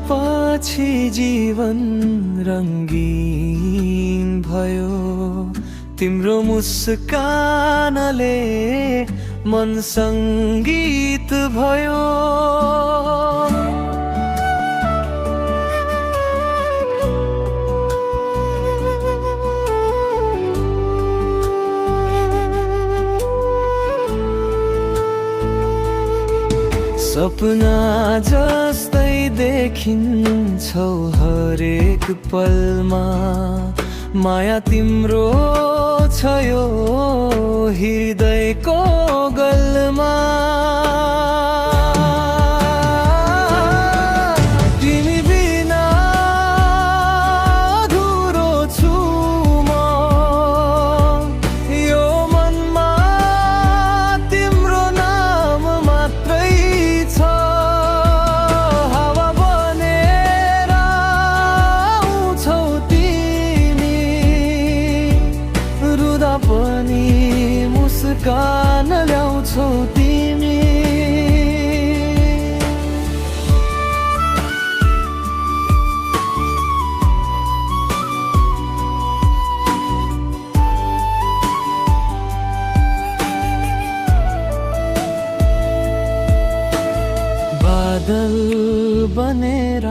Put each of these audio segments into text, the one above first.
पछि जीवन रंगीन भयो। तिम्रो मुस्कानले मन संगीत भयो। सपना जस्तै देखिन्छौ हरेक पलमा। माया तिम्रो छ यो हृदयको गलमा। तिमी बिना अधुरो छु म। यो मनमा तिम्रो नाम मात्रै छ। हावा बनेर आउँछौ तिमी, रुँदा पनि मुस्कान ल्याउँछौ तिमी। बादल बनेर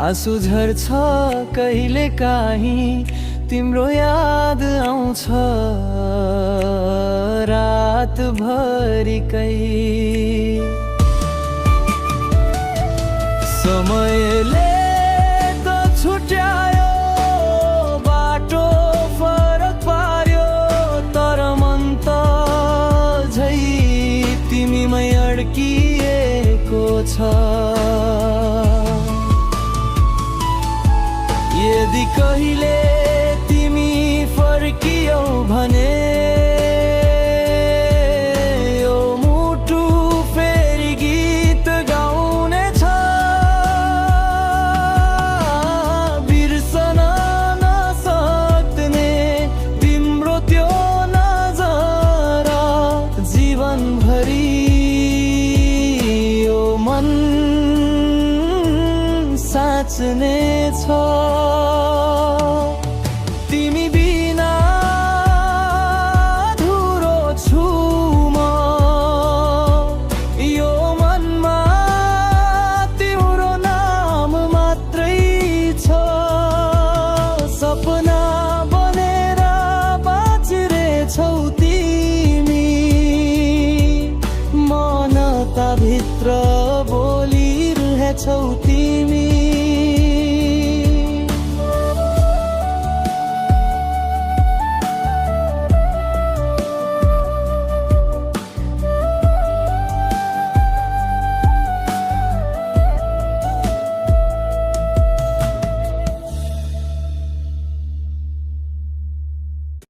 आँसु झर्छ कहिले काहीँ। तिम्रो याद आउँछ रात भरिकै। समयले त छुट्यायो बाटो फरक पार्यो, तर मन त झै तिमीमै अड्किएको छ। यदि कहिले तिमी फर्कियौ भने यो मुटु फेरि गीत गाउने छ। बिर्सन नसक्ने तिम्रो त्यो नजरा, जीवनभरि यो मन साँच्ने छ। तिमी बिना अधुरो छु म। यो मनमा तिम्रो नाम मात्रै छ। सपना बनेर बाँचिरहेछौ तिमी, मनताभित्र बोलिरहेछौ तिमी।